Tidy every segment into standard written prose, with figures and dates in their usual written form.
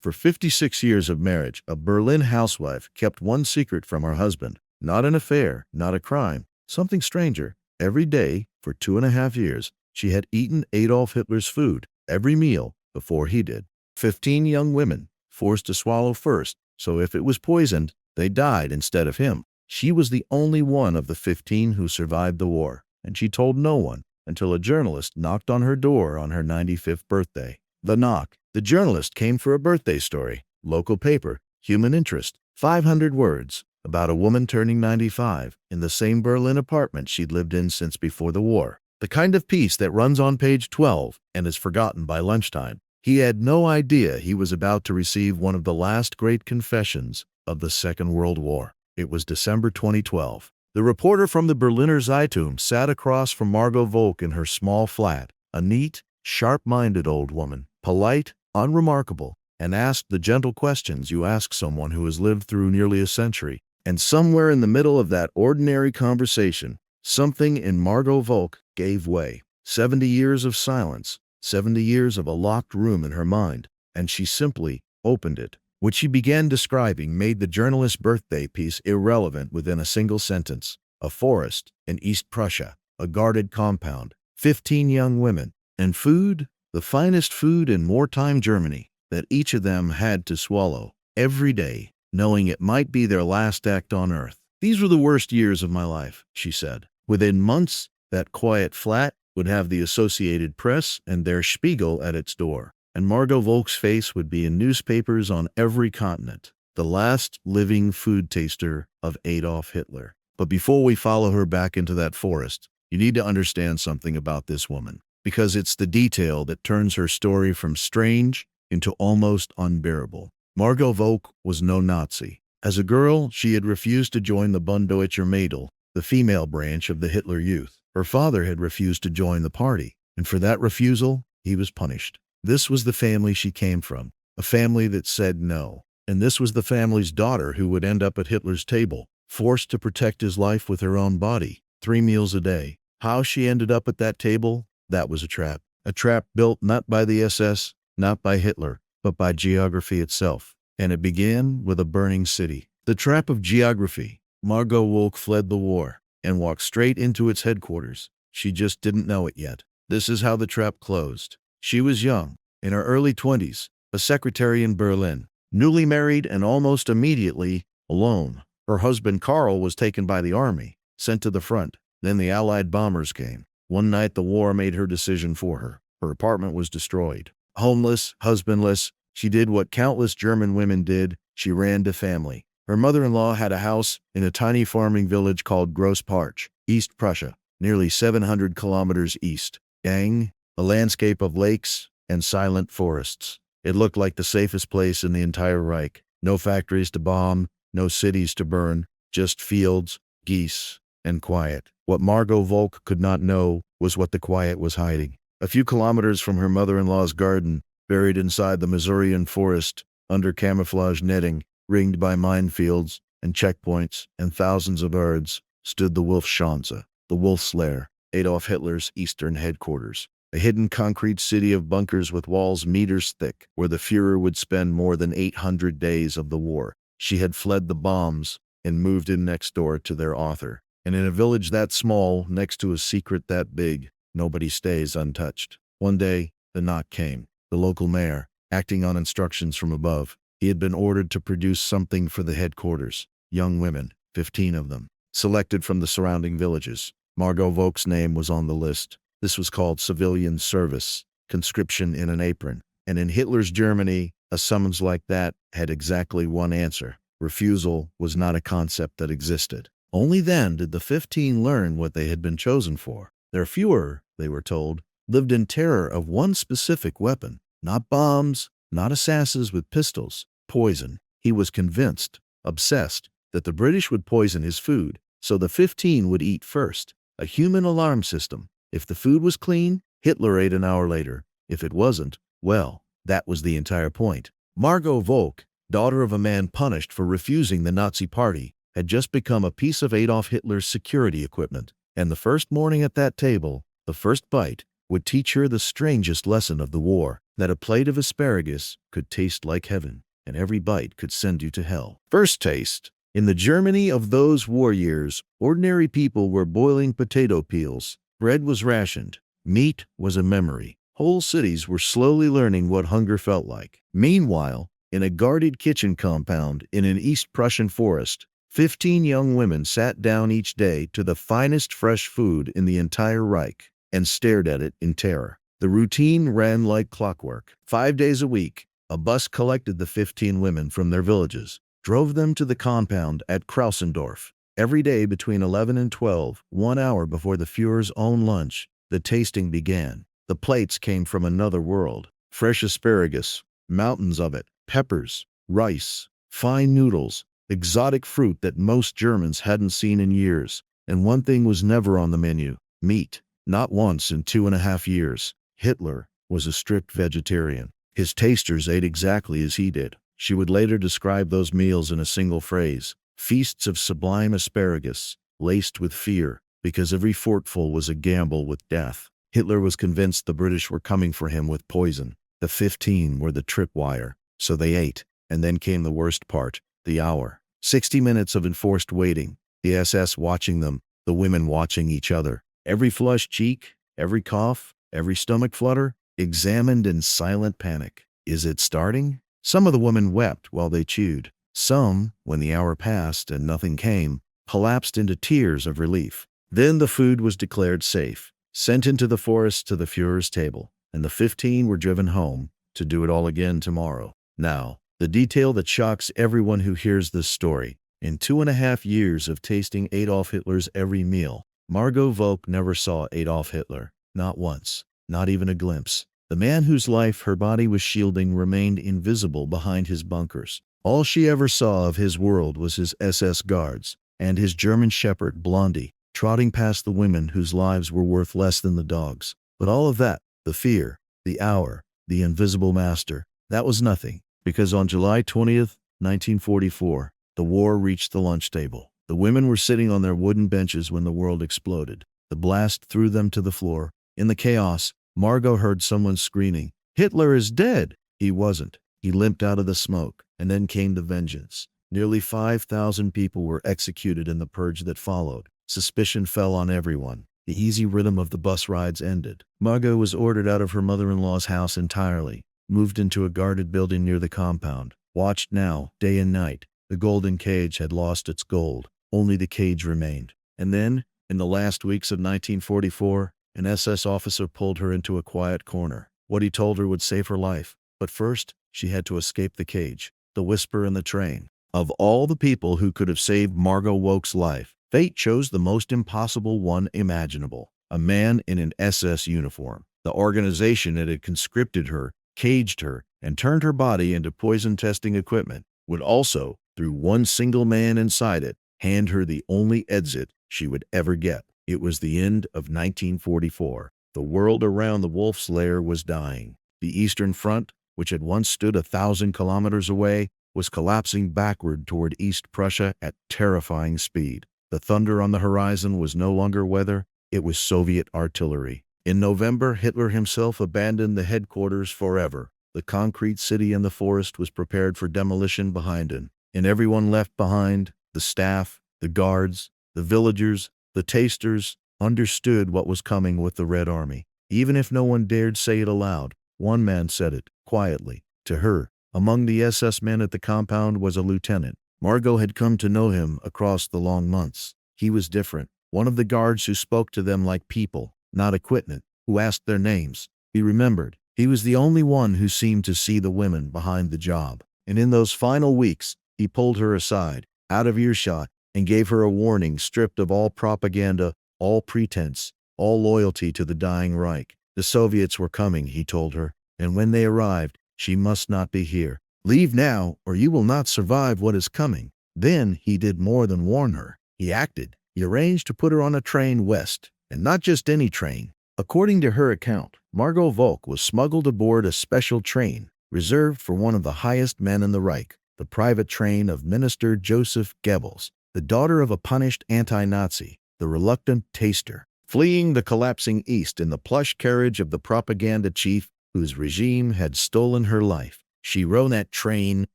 For 56 years of marriage, a Berlin housewife kept one secret from her husband. Not an affair, not a crime, something stranger. Every day, for 2.5 years, she had eaten Adolf Hitler's food, every meal, before he did. 15 young women, forced to swallow first, so if it was poisoned, they died instead of him. She was the only one of the 15 who survived the war, and she told no one until a journalist knocked on her door on her 95th birthday. The knock. The journalist came for a birthday story. Local paper. Human interest. 500 words. About a woman turning 95 in the same Berlin apartment she'd lived in since before the war. The kind of piece that runs on page 12 and is forgotten by lunchtime. He had no idea he was about to receive one of the last great confessions of the Second World War. It was December 2012. The reporter from the Berliner Zeitung sat across from Margot Wölk in her small flat, a neat, sharp-minded old woman, polite, unremarkable, and asked the gentle questions you ask someone who has lived through nearly a century. And somewhere in the middle of that ordinary conversation, something in Margot Wölk gave way. 70 years of silence, 70 years of a locked room in her mind, and she simply opened it. What she began describing made the journalist's birthday piece irrelevant within a single sentence. A forest in East Prussia, a guarded compound, 15 young women, and food, the finest food in wartime Germany, that each of them had to swallow every day, knowing it might be their last act on earth. These were the worst years of my life, she said. Within months, that quiet flat would have the Associated Press and their Spiegel at its door, and Margot Wölk's face would be in newspapers on every continent. The last living food taster of Adolf Hitler. But before we follow her back into that forest, you need to understand something about this woman, because it's the detail that turns her story from strange into almost unbearable. Margot Wölk was no Nazi. As a girl, she had refused to join the Bund Deutscher Mädel, the female branch of the Hitler Youth. Her father had refused to join the party, and for that refusal, he was punished. This was the family she came from, a family that said no. And this was the family's daughter who would end up at Hitler's table, forced to protect his life with her own body, 3 meals a day. How she ended up at that table, that was a trap. A trap built not by the SS, not by Hitler, but by geography itself. And it began with a burning city. The trap of geography. Margot Wölk fled the war and walked straight into its headquarters. She just didn't know it yet. This is how the trap closed. She was young, in her early 20s, a secretary in Berlin, newly married and almost immediately alone. Her husband Karl was taken by the army, sent to the front. Then the Allied bombers came. One night the war made her decision for her. Her apartment was destroyed. Homeless, husbandless, she did what countless German women did. She ran to family. Her mother-in-law had a house in a tiny farming village called Großparch, East Prussia, nearly 700 kilometers east. Gang, a landscape of lakes and silent forests. It looked like the safest place in the entire Reich. No factories to bomb, no cities to burn, just fields, geese, and quiet. What Margot Wölk could not know was what the quiet was hiding. A few kilometers from her mother-in-law's garden, buried inside the Missourian forest, under camouflage netting, ringed by minefields and checkpoints and thousands of birds, stood the Wolfschanze, the Wolf's Lair, Adolf Hitler's eastern headquarters. A hidden concrete city of bunkers with walls meters thick, where the Führer would spend more than 800 days of the war. She had fled the bombs and moved in next door to their author. And in a village that small, next to a secret that big, nobody stays untouched. One day, the knock came. The local mayor, acting on instructions from above, he had been ordered to produce something for the headquarters. Young women, 15 of them, selected from the surrounding villages. Margot Wölk's name was on the list. This was called civilian service, conscription in an apron. And in Hitler's Germany, a summons like that had exactly one answer. Refusal was not a concept that existed. Only then did the 15 learn what they had been chosen for. Their Führer, they were told, lived in terror of one specific weapon. Not bombs, not assassins with pistols, poison. He was convinced, obsessed, that the British would poison his food, so the 15 would eat first. A human alarm system. If the food was clean, Hitler ate an hour later. If it wasn't, well, that was the entire point. Margot Wölk, daughter of a man punished for refusing the Nazi party, had just become a piece of Adolf Hitler's security equipment. And the first morning at that table, the first bite, would teach her the strangest lesson of the war. that a plate of asparagus could taste like heaven, and every bite could send you to hell. First taste. In the Germany of those war years, ordinary people were boiling potato peels, bread was rationed, meat was a memory. Whole cities were slowly learning what hunger felt like. Meanwhile, in a guarded kitchen compound in an East Prussian forest, 15 young women sat down each day to the finest fresh food in the entire Reich and stared at it in terror. The routine ran like clockwork. 5 days a week, a bus collected the 15 women from their villages, drove them to the compound at Krausendorf. Every day between 11 and 12, 1 hour before the Führer's own lunch, the tasting began. The plates came from another world. Fresh asparagus, mountains of it, peppers, rice, fine noodles, exotic fruit that most Germans hadn't seen in years. And one thing was never on the menu: meat. Not once in 2.5 years. Hitler was a strict vegetarian. His tasters ate exactly as he did. She would later describe those meals in a single phrase: feasts of sublime asparagus, laced with fear, because every forkful was a gamble with death. Hitler was convinced the British were coming for him with poison. The 15 were the tripwire. So they ate. And then came the worst part, the hour. 60 minutes of enforced waiting, the SS watching them, the women watching each other. Every flushed cheek, every cough, every stomach flutter, examined in silent panic. Is it starting? Some of the women wept while they chewed. Some, when the hour passed and nothing came, collapsed into tears of relief. Then the food was declared safe, sent into the forest to the Führer's table, and the 15 were driven home to do it all again tomorrow. Now, the detail that shocks everyone who hears this story. In 2.5 years of tasting Adolf Hitler's every meal, Margot Wölk never saw Adolf Hitler. Not once. Not even a glimpse. The man whose life her body was shielding remained invisible behind his bunkers. All she ever saw of his world was his SS guards and his German shepherd, Blondie, trotting past the women whose lives were worth less than the dogs. But all of that, the fear, the hour, the invisible master, that was nothing. Because on July 20th, 1944, the war reached the lunch table. The women were sitting on their wooden benches when the world exploded. The blast threw them to the floor. In the chaos, Margot heard someone screaming, "Hitler is dead!" He wasn't. He limped out of the smoke, and then came the vengeance. Nearly 5,000 people were executed in the purge that followed. Suspicion fell on everyone. The easy rhythm of the bus rides ended. Margot was ordered out of her mother-in-law's house entirely, moved into a guarded building near the compound, watched now, day and night. The golden cage had lost its gold. Only the cage remained. And then, in the last weeks of 1944, an SS officer pulled her into a quiet corner. What he told her would save her life. But first, she had to escape the cage. The whisper in the train. Of all the people who could have saved Margot Wölk's life, fate chose the most impossible one imaginable. A man in an SS uniform. The organization that had conscripted her, caged her, and turned her body into poison testing equipment would also, through one single man inside it, hand her the only exit she would ever get. It was the end of 1944. The world around the Wolf's Lair was dying. The Eastern Front, which had once stood 1,000 kilometers away, was collapsing backward toward East Prussia at terrifying speed. The thunder on the horizon was no longer weather, it was Soviet artillery. In November, Hitler himself abandoned the headquarters forever. The concrete city in the forest was prepared for demolition behind him. And everyone left behind, the staff, the guards, the villagers, the tasters, understood what was coming with the Red Army. Even if no one dared say it aloud, one man said it, quietly, to her. Among the SS men at the compound was a lieutenant. Margot had come to know him across the long months. He was different. One of the guards who spoke to them like people, not equipment, who asked their names. He remembered. He was the only one who seemed to see the women behind the job. And in those final weeks, he pulled her aside, out of earshot, and gave her a warning stripped of all propaganda, all pretense, all loyalty to the dying Reich. The Soviets were coming, he told her, and when they arrived, she must not be here. Leave now, or you will not survive what is coming. Then he did more than warn her. He acted. He arranged to put her on a train west, and not just any train. According to her account, Margot Wölk was smuggled aboard a special train reserved for one of the highest men in the Reich, the private train of Minister Joseph Goebbels, the daughter of a punished anti-Nazi, the reluctant taster. Fleeing the collapsing East in the plush carriage of the propaganda chief, whose regime had stolen her life. She rode that train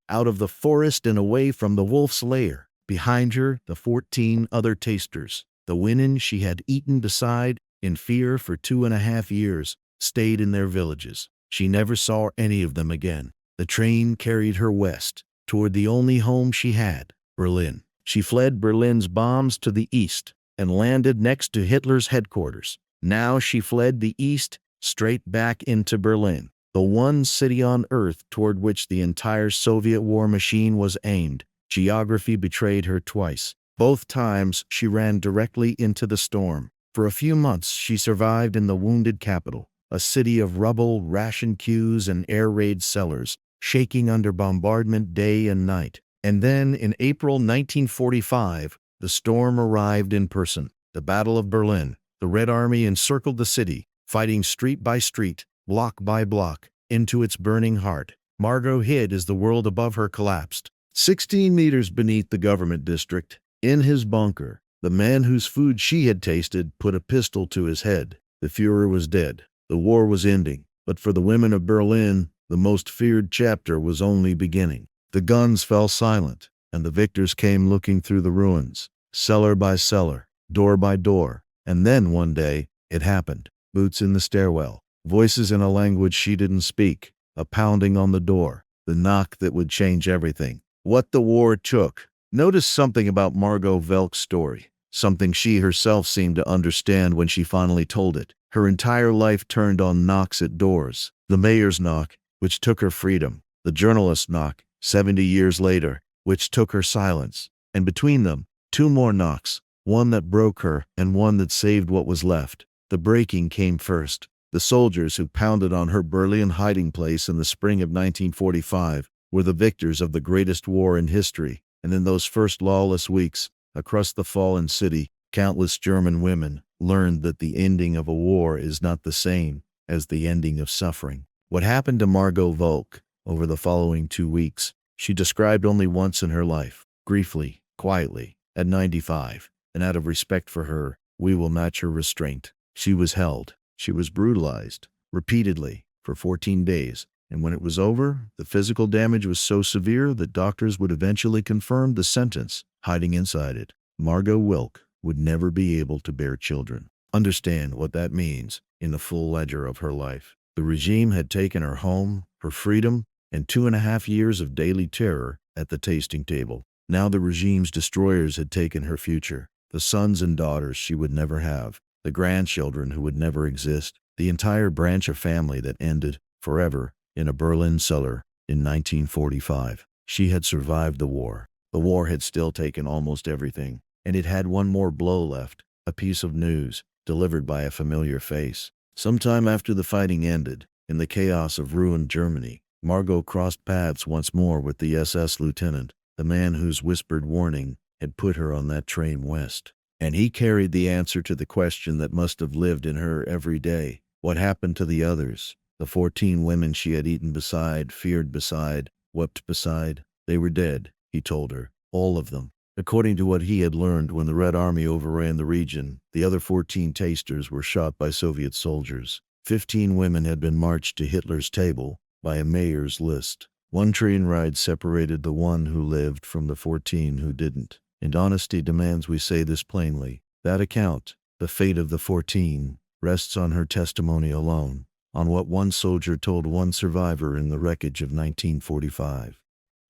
out of the forest and away from the wolf's lair. Behind her, the 14 other tasters, the women she had eaten beside, in fear for 2.5 years, stayed in their villages. She never saw any of them again. The train carried her west, toward the only home she had, Berlin. She fled Berlin's bombs to the east and landed next to Hitler's headquarters. Now she fled the east, straight back into Berlin, the one city on earth toward which the entire Soviet war machine was aimed. Geography betrayed her twice. Both times she ran directly into the storm. For a few months she survived in the wounded capital, a city of rubble, ration queues, and air raid cellars, shaking under bombardment day and night. And then, in April 1945, the storm arrived in person. The Battle of Berlin. The Red Army encircled the city, fighting street by street, block by block, into its burning heart. Margot hid as the world above her collapsed. 16 meters beneath the government district, in his bunker, the man whose food she had tasted put a pistol to his head. The Führer was dead. The war was ending. But for the women of Berlin, the most feared chapter was only beginning. The guns fell silent, and the victors came looking through the ruins, cellar by cellar, door by door. And then one day, it happened. Boots in the stairwell, voices in a language she didn't speak, a pounding on the door, the knock that would change everything. What the war took. Notice something about Margot Wölk's story, something she herself seemed to understand when she finally told it. Her entire life turned on knocks at doors. The mayor's knock, which took her freedom. The journalist's knock, 70 years later, which took her silence. And between them, 2 more knocks, one that broke her and one that saved what was left. The breaking came first. The soldiers who pounded on her Berlin hiding place in the spring of 1945 were the victors of the greatest war in history. And in those first lawless weeks, across the fallen city, countless German women learned that the ending of a war is not the same as the ending of suffering. What happened to Margot Wölk over the following 2 weeks, she described only once in her life, briefly, quietly, at 95, and out of respect for her, we will match her restraint. She was held. She was brutalized, repeatedly, for 14 days. And when it was over, the physical damage was so severe that doctors would eventually confirm the sentence, hiding inside it. Margot Wölk would never be able to bear children. Understand what that means in the full ledger of her life. The regime had taken her home, her freedom, and 2.5 years of daily terror at the tasting table. Now the regime's destroyers had taken her future, the sons and daughters she would never have, the grandchildren who would never exist, the entire branch of family that ended, forever, in a Berlin cellar in 1945. She had survived the war. The war had still taken almost everything, and it had one more blow left, a piece of news, delivered by a familiar face. Sometime after the fighting ended, in the chaos of ruined Germany, Margot crossed paths once more with the SS lieutenant, the man whose whispered warning had put her on that train west. And he carried the answer to the question that must have lived in her every day. What happened to the others? The 14 women she had eaten beside, feared beside, wept beside? They were dead, he told her, all of them. According to what he had learned when the Red Army overran the region, the other 14 tasters were shot by Soviet soldiers. 15 women had been marched to Hitler's table by a mayor's list. One train ride separated the one who lived from the 14 who didn't. And honesty demands we say this plainly. That account, the fate of the 14, rests on her testimony alone, on what one soldier told one survivor in the wreckage of 1945.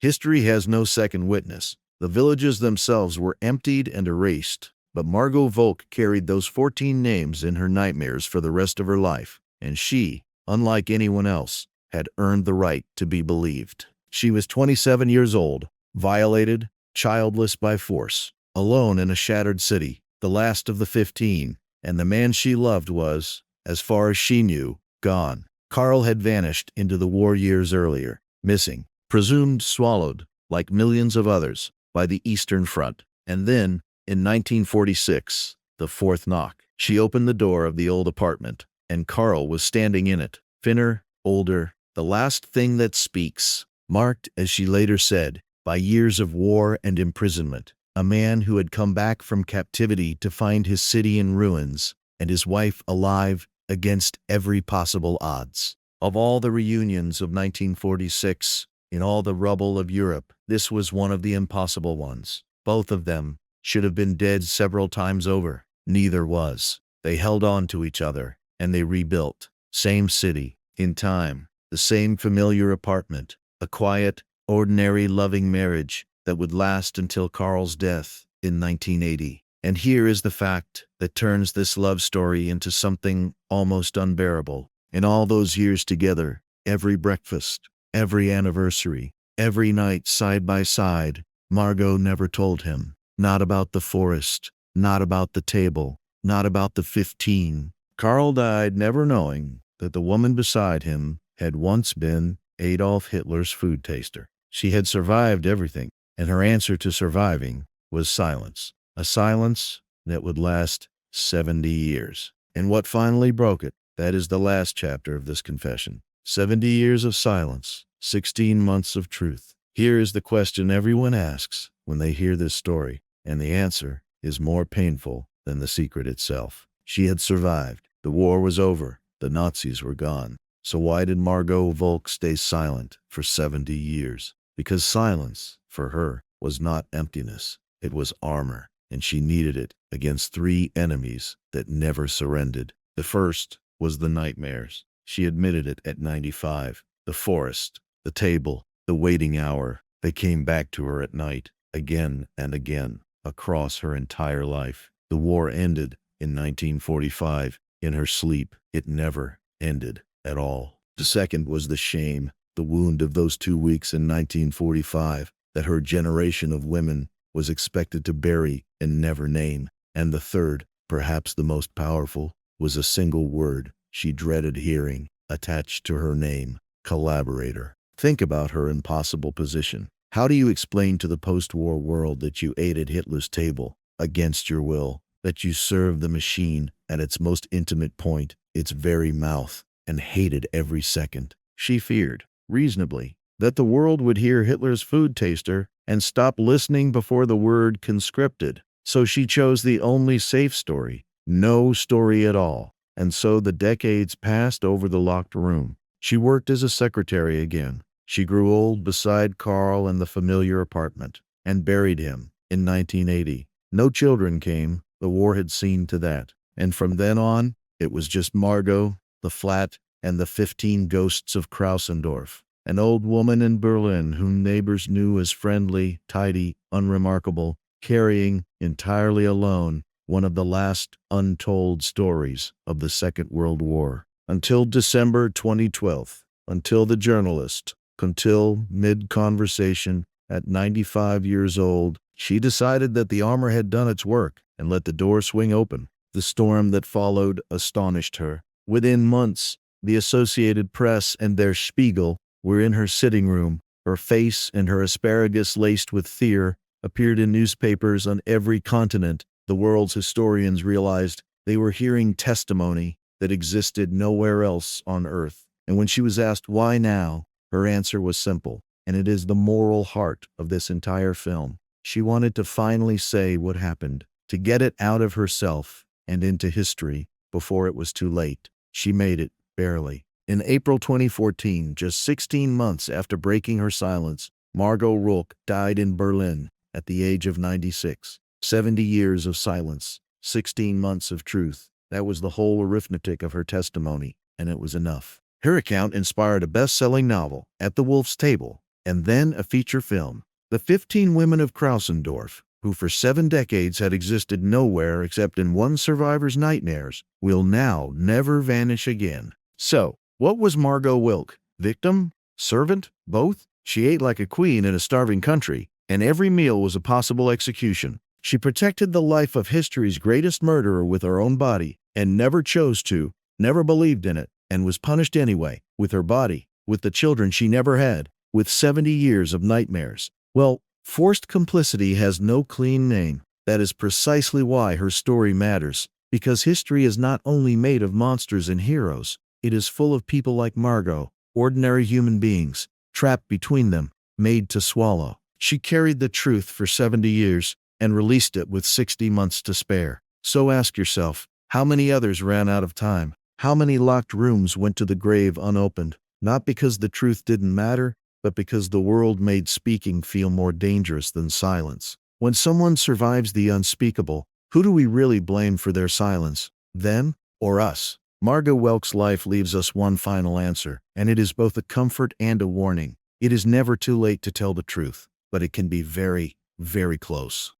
History has no second witness. The villages themselves were emptied and erased, but Margot Wölk carried those 14 names in her nightmares for the rest of her life, and she, unlike anyone else, had earned the right to be believed. She was 27 years old, violated, childless by force, alone in a shattered city, the last of the 15, and the man she loved was, as far as she knew, gone. Karl had vanished into the war years earlier, missing, presumed swallowed, like millions of others, by the Eastern Front. And then, in 1946, the fourth knock. She opened the door of the old apartment, and Karl was standing in it, thinner, older, the last thing that speaks, marked, as she later said, by years of war and imprisonment, a man who had come back from captivity to find his city in ruins and his wife alive against every possible odds. Of all the reunions of 1946, in all the rubble of Europe, this was one of the impossible ones. Both of them should have been dead several times over. Neither was. They held on to each other, and they rebuilt. Same city, in time, the same familiar apartment, a quiet, ordinary, loving marriage that would last until Karl's death in 1980. And here is the fact that turns this love story into something almost unbearable. In all those years together, every breakfast, every anniversary, every night side by side, Margot never told him. Not about the forest, not about the table, not about the 15. Karl died never knowing that the woman beside him had once been Adolf Hitler's food taster. She had survived everything, and her answer to surviving was silence. A silence that would last 70 years. And what finally broke it, that is the last chapter of this confession. 70 years of silence, 16 months of truth. Here is the question everyone asks when they hear this story, and the answer is more painful than the secret itself. She had survived. The war was over. The Nazis were gone. So why did Margot Wölk stay silent for 70 years? Because silence, for her, was not emptiness. It was armor, and she needed it against three enemies that never surrendered. The first was the nightmares. She admitted it at 95. The forest, the table, the waiting hour. They came back to her at night, again and again, across her entire life. The war ended in 1945. In her sleep, it never ended at all. The second was the shame, the wound of those 2 weeks in 1945 that her generation of women was expected to bury and never name. And the third, perhaps the most powerful, was a single word she dreaded hearing, attached to her name: collaborator. Think about her impossible position. How do you explain to the post-war world that you ate at Hitler's table, against your will, that you served the machine at its most intimate point, its very mouth, and hated every second? She feared, reasonably, that the world would hear Hitler's food taster and stop listening before the word conscripted. So she chose the only safe story, no story at all. And so the decades passed over the locked room. She worked as a secretary again. She grew old beside Karl in the familiar apartment and buried him in 1980. No children came. The war had seen to that. And from then on, it was just Margot, the flat, and the 15 ghosts of Krausendorf, an old woman in Berlin whom neighbors knew as friendly, tidy, unremarkable, carrying, entirely alone, one of the last untold stories of the Second World War. Until December 2012, until the journalist, until mid-conversation, at 95 years old, she decided that the armor had done its work and let the door swing open. The storm that followed astonished her. Within months, the Associated Press and their Spiegel were in her sitting room. Her face and her asparagus laced with fear appeared in newspapers on every continent. The world's historians realized they were hearing testimony that existed nowhere else on earth. And when she was asked why now, her answer was simple, and it is the moral heart of this entire film. She wanted to finally say what happened, to get it out of herself and into history before it was too late. She made it, barely. In April 2014, just 16 months after breaking her silence, Margot Wölk died in Berlin at the age of 96. 70 years of silence, 16 months of truth. That was the whole arithmetic of her testimony, and it was enough. Her account inspired a best-selling novel, At the Wolf's Table, and then a feature film, The 15 Women of Krausendorf, who for 7 decades had existed nowhere except in one survivor's nightmares, will now never vanish again. So, what was Margot Wölk? Victim? Servant? Both? She ate like a queen in a starving country, and every meal was a possible execution. She protected the life of history's greatest murderer with her own body, and never chose to, never believed in it, and was punished anyway, with her body, with the children she never had, with 70 years of nightmares. Well, forced complicity has no clean name. That is precisely why her story matters, because history is not only made of monsters and heroes, it is full of people like Margot, ordinary human beings, trapped between them, made to swallow. She carried the truth for 70 years, and released it with 60 months to spare. So ask yourself, how many others ran out of time? How many locked rooms went to the grave unopened, not because the truth didn't matter, but because the world made speaking feel more dangerous than silence? When someone survives the unspeakable, who do we really blame for their silence? Them or us? Margot Wölk's life leaves us one final answer, and it is both a comfort and a warning. It is never too late to tell the truth, but it can be very, very close.